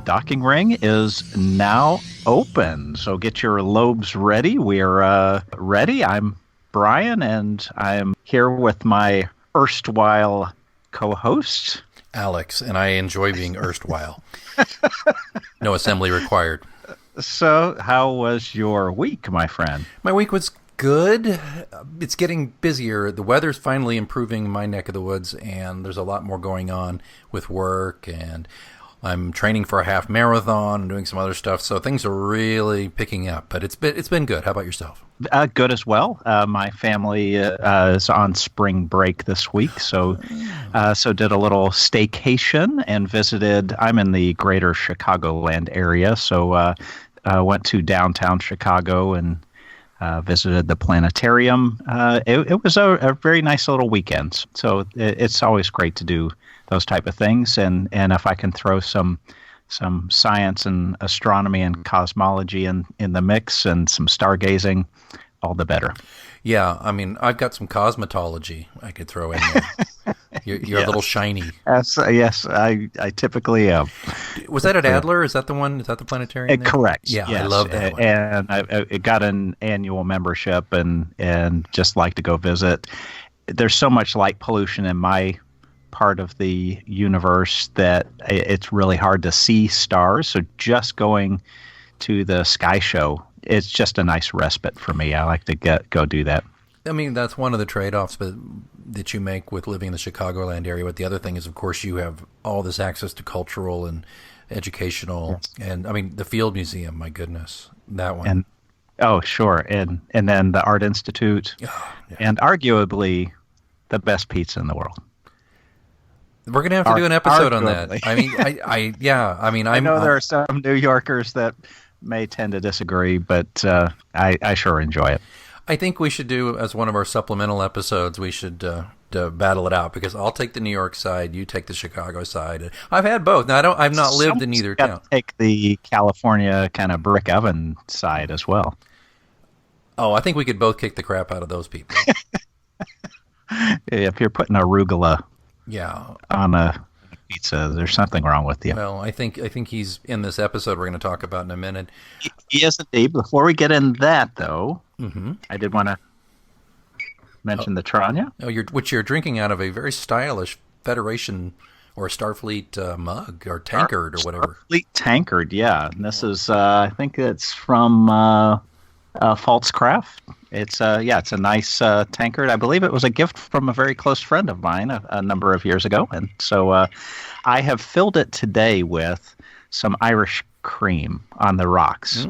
docking ring is now open. So get your lobes ready. We're ready. I'm Brian, and I'm here with my erstwhile co-host, Alex, and I enjoy being erstwhile. No assembly required. So, how was your week, my friend? My week was good. It's getting busier. The weather's finally improving in my neck of the woods, and there's a lot more going on with work, and I'm training for a half marathon and doing some other stuff, so things are really picking up. But it's been good. How about yourself? Good as well. My family is on spring break this week, so did a little staycation and visited. I'm in the greater Chicagoland area, so went to downtown Chicago and visited the planetarium. It was a very nice little weekend, so it's always great to do those type of things, and if I can throw some science and astronomy and cosmology in the mix and some stargazing, all the better. Yeah, I mean, I've got some cosmetology I could throw in there. You're yes. A little shiny. Yes, I typically am. Was that at Adler? Is that the one? Is that the planetarium? Correct. Yeah, yes. I love that one. And I got an annual membership and just like to go visit. There's so much light pollution in my part of the universe that it's really hard to see stars. So just going to the sky show, it's just a nice respite for me. I like to go do that. I mean, that's one of the trade-offs that you make with living in the Chicagoland area. But the other thing is, of course, you have all this access to cultural and educational, yes. And I mean, the Field Museum. My goodness, that one. And oh, sure, and then the Art Institute, yeah. And arguably the best pizza in the world. We're gonna have to do an episode on that. I mean, I know there are some New Yorkers that may tend to disagree, but I sure enjoy it. I think we should do, as one of our supplemental episodes, we should battle it out, because I'll take the New York side, you take the Chicago side. I've had both. Now, I've not lived in either town. Take the California kind of brick oven side as well. Oh, I think we could both kick the crap out of those people. If you're putting arugula, on a pizza, there's something wrong with you. Well, I think he's in this episode we're going to talk about in a minute. He is indeed. Before we get in that, though, I did want to mention the Tranya. Oh, which you're drinking out of a very stylish Federation or Starfleet mug or tankard or whatever. Starfleet tankard, yeah. And this is, I think it's from Faltzcraft. It's a nice tankard. I believe it was a gift from a very close friend of mine a number of years ago, and so I have filled it today with some Irish cream on the rocks.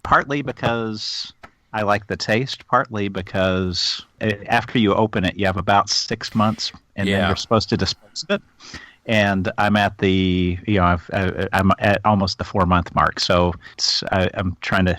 Partly because I like the taste, partly because after you open it, you have about 6 months, and then you're supposed to dispose of it. And I'm at I'm at almost the 4-month mark, so I'm trying to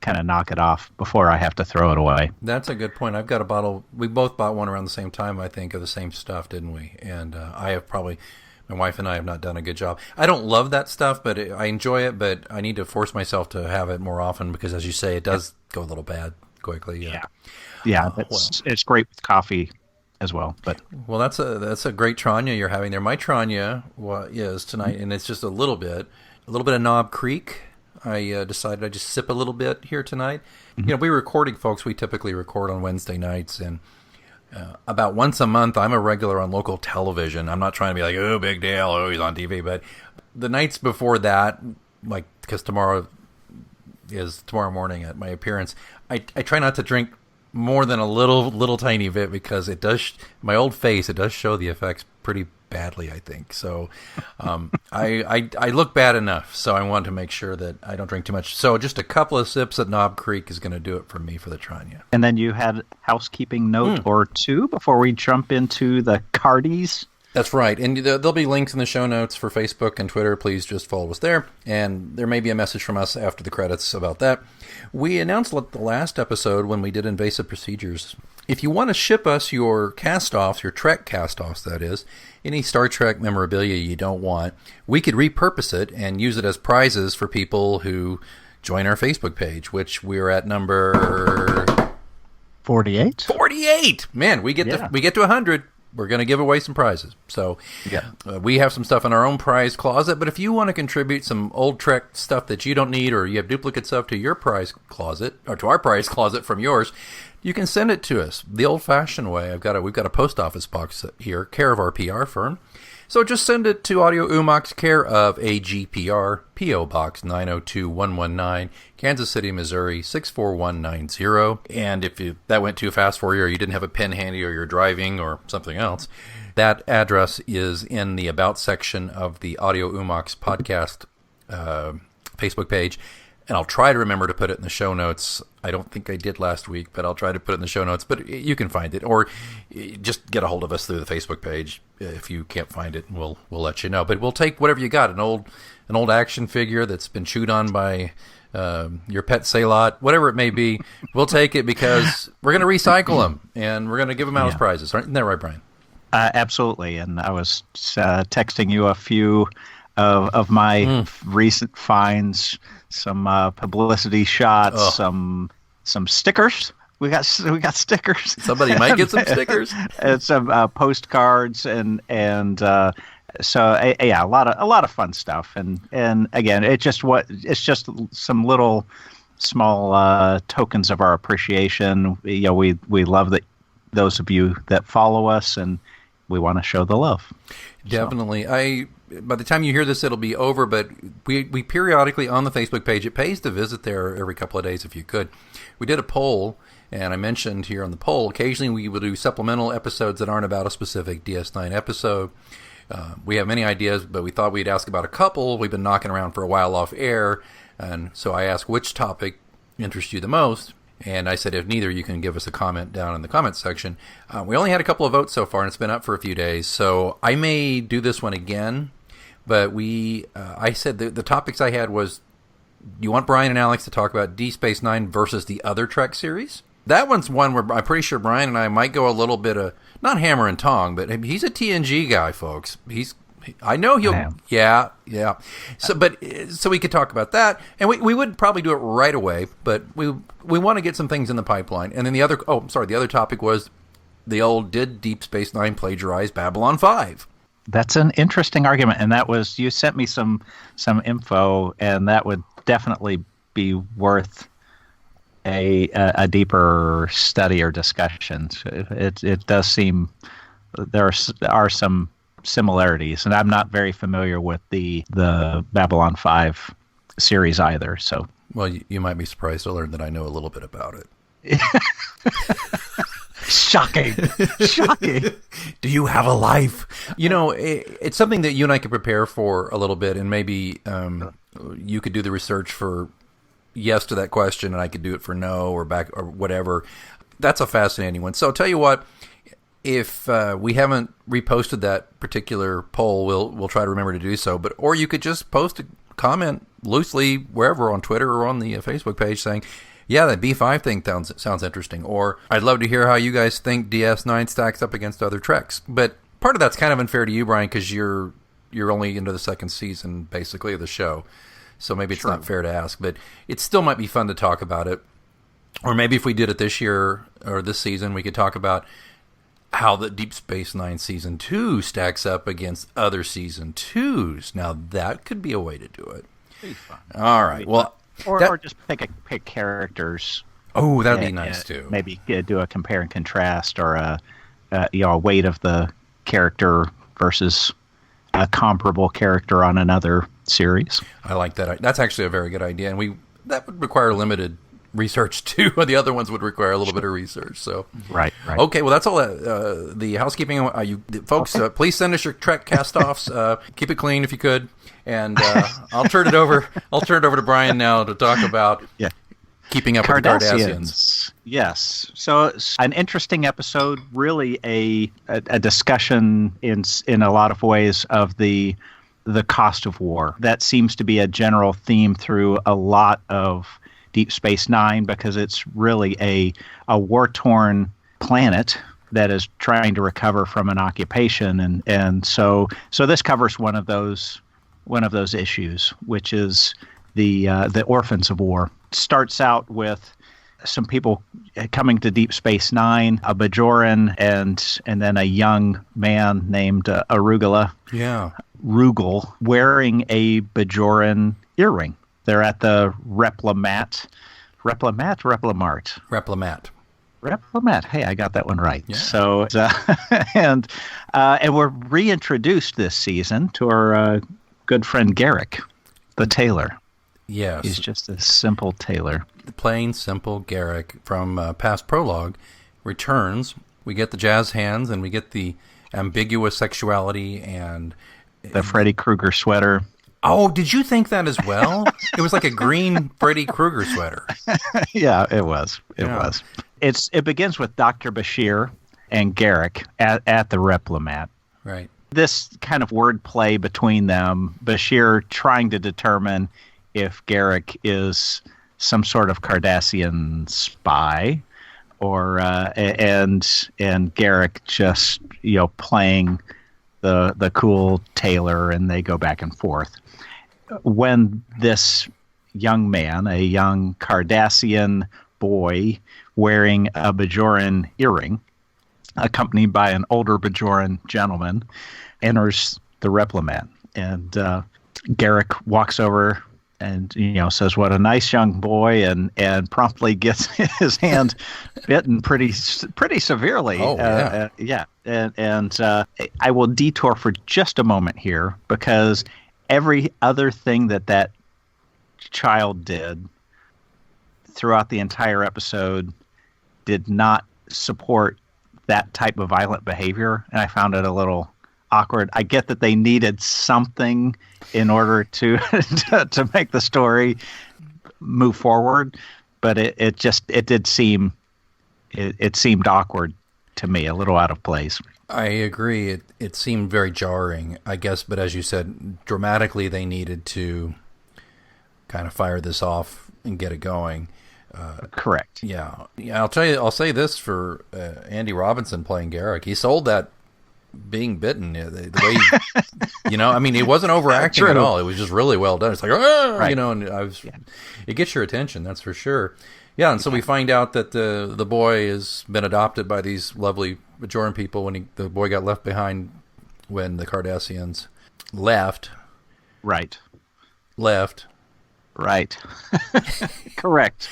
kind of knock it off before I have to throw it away. That's a good point. I've got a bottle. We both bought one around the same time, I think, of the same stuff, didn't we? And my wife and I have not done a good job. I don't love that stuff, but I enjoy it, but I need to force myself to have it more often because, as you say, it does go a little bad quickly. Yeah. It's great with coffee as well. But that's a great Tranya you're having there. My Tranya is tonight, and it's just a little bit of Knob Creek. I decided I'd just sip a little bit here tonight. We're recording, folks. We typically record on Wednesday nights, and about once a month, I'm a regular on local television. I'm not trying to be like, oh, big deal, oh, he's on TV. But the nights before that, like, because tomorrow morning at my appearance, I try not to drink more than a little tiny bit, because it does my old face. It does show the effects pretty badly, I think. So I look bad enough, so I want to make sure that I don't drink too much. So just a couple of sips at Knob Creek is going to do it for me for the Tranya. And then you had housekeeping note or two before we jump into the Cardies. That's right. And there'll be links in the show notes for Facebook and Twitter. Please just follow us there. And there may be a message from us after the credits about that. We announced the last episode when we did invasive procedures. If you want to ship us your cast-offs, your Trek cast-offs, that is, any Star Trek memorabilia you don't want, we could repurpose it and use it as prizes for people who join our Facebook page, which we're at number 48. 48. Man, we get to 100. we're going to give away some prizes. So we have some stuff in our own prize closet, but if you want to contribute some old Trek stuff that you don't need, or you have duplicate stuff to your prize closet, or to our prize closet from yours, you can send it to us the old-fashioned way. We've got a post office box here, care of our PR firm. So just send it to Audio Hoo-Mons, care of AGPR, P.O. Box 902119, Kansas City, Missouri 64190. And if that went too fast for you, or you didn't have a pen handy, or you're driving, or something else, that address is in the About section of the Audio Hoo-Mons podcast Facebook page. And I'll try to remember to put it in the show notes. I don't think I did last week, but I'll try to put it in the show notes. But you can find it, or just get a hold of us through the Facebook page. If you can't find it, we'll let you know. But we'll take whatever you got, an old action figure that's been chewed on by your pet Sailot, whatever it may be. We'll take it because we're going to recycle them, and we're going to give them out as prizes. Isn't that right, Brian? Absolutely. And I was texting you a few of my recent finds. Some publicity shots, some stickers. We got stickers. Somebody might get some stickers and some postcards and so a lot of fun stuff. And again, it's just some little small tokens of our appreciation. We love that those of you that follow us, and we want to show the love. Definitely. By the time you hear this, it'll be over, but we periodically on the Facebook page, it pays to visit there every couple of days if you could. We did a poll, and I mentioned here on the poll, occasionally we will do supplemental episodes that aren't about a specific DS9 episode. We have many ideas, but we thought we'd ask about a couple. We've been knocking around for a while off air, and so I asked which topic interests you the most. And I said, if neither, you can give us a comment down in the comments section. We only had a couple of votes so far, and it's been up for a few days. So I may do this one again. But I said the topics I had was, you want Brian and Alex to talk about Deep Space Nine versus the other Trek series? That one's one where I'm pretty sure Brian and I might go a little bit of, not hammer and tong, but he's a TNG guy, folks. I know he'll, yeah. So we could talk about that, and we would probably do it right away, but we want to get some things in the pipeline. And then the other topic was did Deep Space Nine plagiarize Babylon 5? That's an interesting argument, and that was, you sent me some info, and that would definitely be worth a deeper study or discussion. It does seem there are some similarities, and I'm not very familiar with the Babylon 5 series either. So, well, you might be surprised to learn that I know a little bit about it. Shocking. Do you have a life? It's something that you and I could prepare for a little bit, and maybe you could do the research for yes to that question, and I could do it for no or back or whatever. That's a fascinating one. So I'll tell you what, if we haven't reposted that particular poll, we'll try to remember to do so. Or you could just post a comment loosely wherever, on Twitter or on the Facebook page, saying, yeah, that B5 thing sounds interesting. Or I'd love to hear how you guys think DS9 stacks up against other Treks. But part of that's kind of unfair to you, Brian, because you're only into the second season, basically, of the show. So maybe it's not fair to ask. But it still might be fun to talk about it. Or maybe if we did it this year or this season, we could talk about how the Deep Space Nine Season 2 stacks up against other Season 2s. Now, that could be a way to do it. All right. Well... Or just pick characters. Oh, that'd be nice too. Maybe do a compare and contrast, or a weight of the character versus a comparable character on another series. I like that. That's actually a very good idea, and that would require limited research too. The other ones would require a little bit of research. So right. Okay, well that's all. The housekeeping. You folks, please send us your Trek cast-offs. Keep it clean if you could. And I'll turn it over. I'll turn it over to Brian now to talk about keeping up with the Cardassians. Yes. So it's an interesting episode. Really, a discussion in a lot of ways of the cost of war. That seems to be a general theme through a lot of Deep Space Nine, because it's really a war-torn planet that is trying to recover from an occupation, and so this covers one of those issues, which is the orphans of war. Starts out with some people coming to Deep Space Nine, a Bajoran, and then a young man named Arugula. Yeah. Rugal, wearing a Bajoran earring. They're at the Replamart. Hey, I got that one right. Yeah. So, and we're reintroduced this season to our good friend Garak, the tailor. Yes. He's just a simple tailor. The plain, simple Garak from past prologue returns. We get the jazz hands, and we get the ambiguous sexuality and the Freddy Krueger sweater. Oh, did you think that as well? It was like a green Freddy Krueger sweater. Yeah, it was. It was. It begins with Dr. Bashir and Garak at the Replamart. Right. This kind of wordplay between them, Bashir trying to determine if Garak is some sort of Cardassian spy, or and Garak just playing the cool tailor, and they go back and forth. When this young man, a young Cardassian boy wearing a Bajoran earring, accompanied by an older Bajoran gentleman, enters the Replamart, and Garak walks over and says, "What a nice young boy," and promptly gets his hand bitten pretty severely. Oh, yeah. Yeah. And I will detour for just a moment here, because every other thing that child did throughout the entire episode did not support that type of violent behavior, and I found it a little awkward. I get that they needed something in order to to make the story move forward, but it seemed awkward to me, a little out of place. I agree. It seemed very jarring, I guess, but as you said, dramatically they needed to kind of fire this off and get it going. Correct. Yeah. I'll say this for Andy Robinson playing Garak. He sold that being bitten the way it wasn't overacting at all. It was just really well done. It's like, right. And it gets your attention, that's for sure. Yeah, and so we find out that the boy has been adopted by these lovely Bajoran people when the boy got left behind when the Cardassians left. Right. Correct.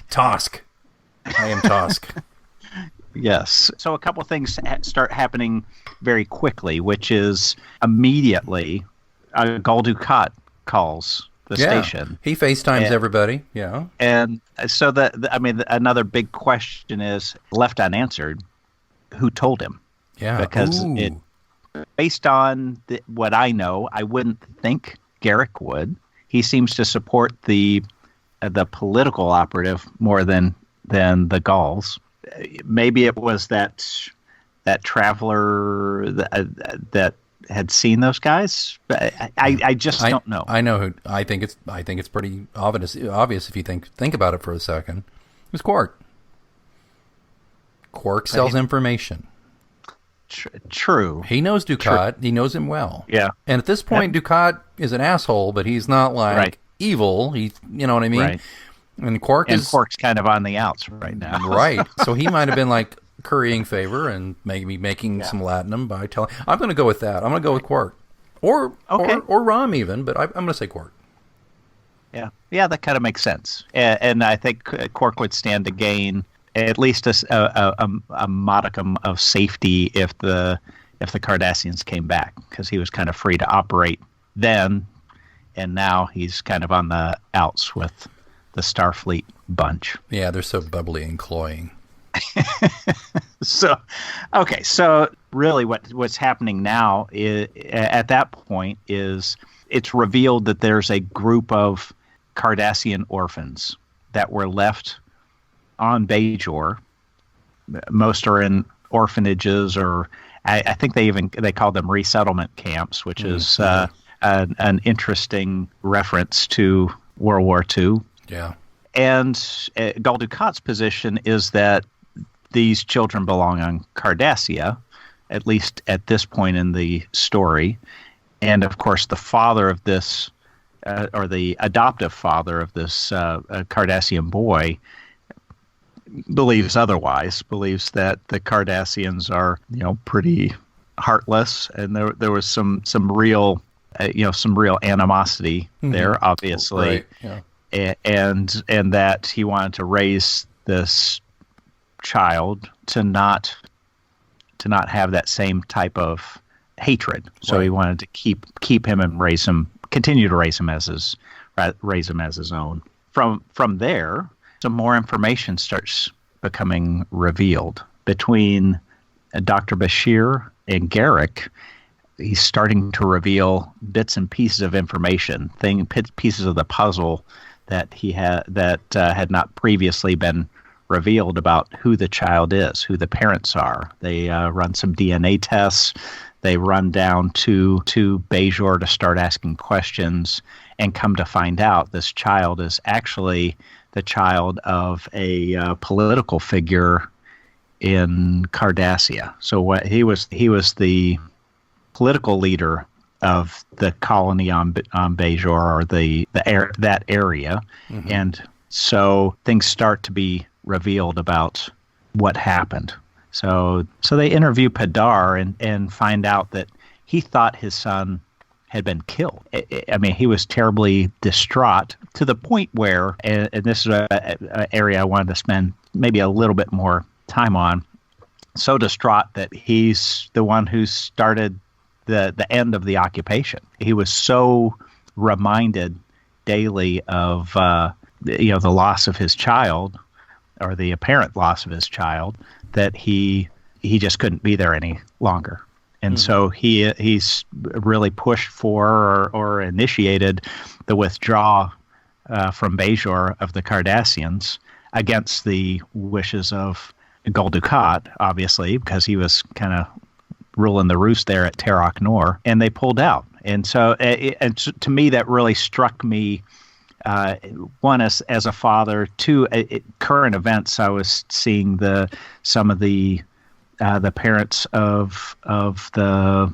Tosk. I am Tosk. Yes. So a couple things start happening very quickly, which is immediately Gul Dukat calls the station. He FaceTimes everybody. Yeah. And so another big question is left unanswered. Who told him? Yeah. Because based on what I know, I wouldn't think Garak would. He seems to support the political operative more than the Gauls. Maybe it was that traveler that had seen those guys. I just don't know. I know who. I think it's pretty obvious if you think about it for a second. It was Quark. Quark sells information. True. He knows Dukat. True. He knows him well. Yeah. And at this point, Dukat is an asshole, but he's not like evil. You know what I mean? Right. And Quark's kind of on the outs right now. Right. So he might have been like currying favor and maybe making some latinum by telling. I'm going to go with that. I'm going to go with Quark. Or Rom even, but I'm going to say Quark. Yeah. Yeah, that kind of makes sense. And I think Quark would stand to gain at least a modicum of safety if the Cardassians came back, because he was kind of free to operate then, and now he's kind of on the outs with the Starfleet bunch. Yeah, they're so bubbly and cloying. So really what's happening now at that point is it's revealed that there's a group of Cardassian orphans that were left on Bajor. Most are in orphanages, or I think they call them resettlement camps, which is an interesting reference to World War II. Yeah. And Gul Dukat's position is that these children belong on Cardassia, at least at this point in the story. And of course, the father of this, or the adoptive father of this Cardassian boy, believes otherwise. Believes that the Cardassians are, pretty heartless, and there was some real, some real animosity there, obviously, Right. Yeah. and that he wanted to raise this child to not have that same type of hatred. So Right. he wanted to keep him and continue to raise him as his own. From there, some more information starts becoming revealed between Dr. Bashir and Garak. He's starting to reveal bits and pieces of information, pieces of the puzzle that had not previously been revealed about who the child is, who the parents are. They run some DNA tests. They run down to Bajor to start asking questions, and come to find out this child is actually the child of a political figure in Cardassia. So he was the political leader of the colony on Bajor, or that area, and so things start to be revealed about what happened. So they interview Padar and find out that he thought his son had been killed. I mean, he was terribly distraught to the point where, and this is an area I wanted to spend maybe a little bit more time on, so distraught that he's the one who started the end of the occupation. He was so reminded daily of the loss of his child, or the apparent loss of his child, that he just couldn't be there any longer. And so he's really pushed for or initiated the withdrawal from Bajor of the Cardassians against the wishes of Gul Dukat, obviously, because he was kind of ruling the roost there at Terok Nor, and they pulled out. And so to me, that really struck me. One, as a father. Two, current events. I was seeing some of the parents of the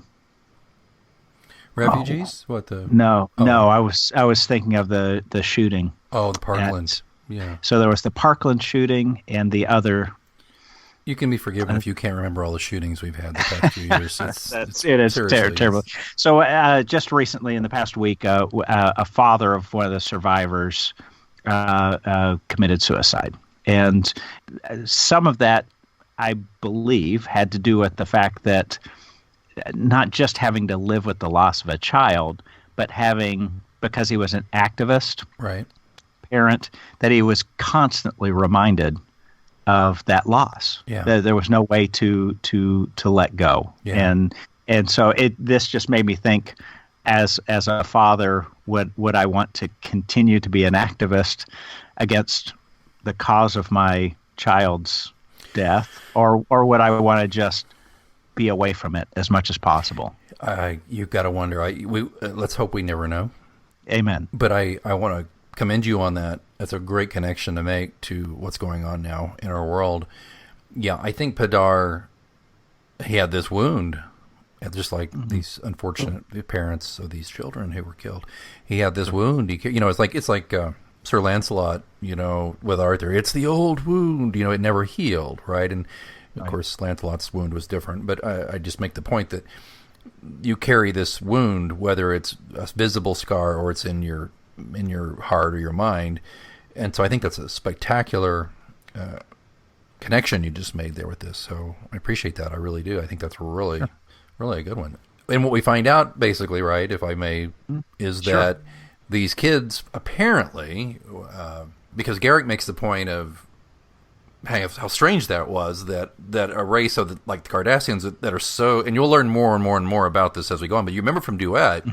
refugees. No. I was thinking of the shooting. Oh, the Parkland. Yeah. So there was the Parkland shooting, and the other. You can be forgiven if you can't remember all the shootings we've had the past few years. It is terrible. So just recently, in the past week, a father of one of the survivors committed suicide. And some of that, I believe, had to do with the fact that not just having to live with the loss of a child, but because he was an activist parent, that he was constantly reminded of that loss. Yeah. There was no way to let go. Yeah. And so this just made me think, as a father, would I want to continue to be an activist against the cause of my child's death, or would I want to just be away from it as much as possible? You've got to wonder. Let's hope we never know. Amen. But I want to commend you on that. That's a great connection to make to what's going on now in our world. Yeah, I think Padar, he had this wound, just like these unfortunate parents of these children who were killed. He had this wound. It's like Sir Lancelot, with Arthur. It's the old wound. It never healed, right? And of course, Lancelot's wound was different. But I just make the point that you carry this wound, whether it's a visible scar or it's in your heart or your mind. And so I think that's a spectacular connection you just made there with this. So I appreciate that. I really do. I think that's really a good one. And what we find out, basically, right, if I may, is that these kids apparently, because Garak makes the point of how strange that was, that a race of like the Cardassians that are so, and you'll learn more and more and more about this as we go on, but you remember from Duet,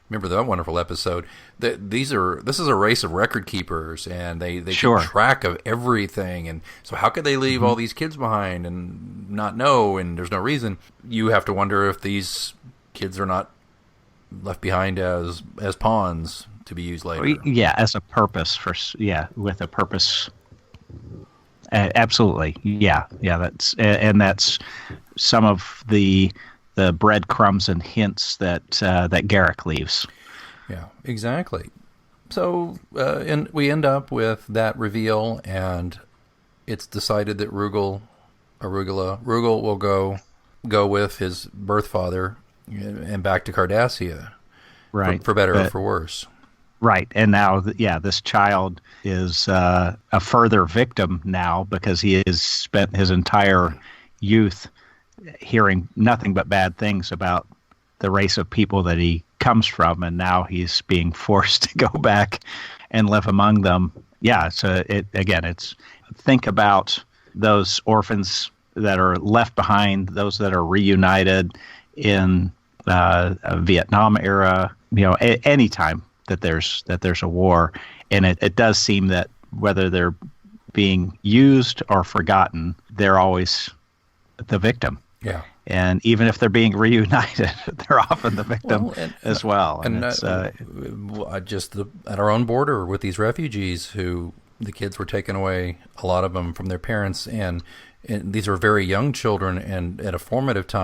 remember that wonderful episode, that this is a race of record keepers, and they keep track of everything. And so how could they leave all these kids behind and not know, and there's no reason? You have to wonder if these kids are not left behind as pawns to be used later. Yeah, as a purpose with a purpose. Absolutely. Yeah. That's some of the breadcrumbs and hints that Garak leaves. Yeah, exactly. So, and we end up with that reveal, and it's decided that Rugal will go with his birth father and back to Cardassia, Right. for better or for worse. Right. And now, this child is a further victim now because he has spent his entire youth hearing nothing but bad things about the race of people that he comes from, and now he's being forced to go back and live among them. Yeah, so it's think about those orphans that are left behind, those that are reunited in a Vietnam era, any time that there's a war, and it does seem that whether they're being used or forgotten, they're always the victim. Yeah. And even if they're being reunited, they're often the victim as well. And it's, just at our own border with these refugees who the kids were taken away, a lot of them from their parents, and these are very young children, and at a formative time.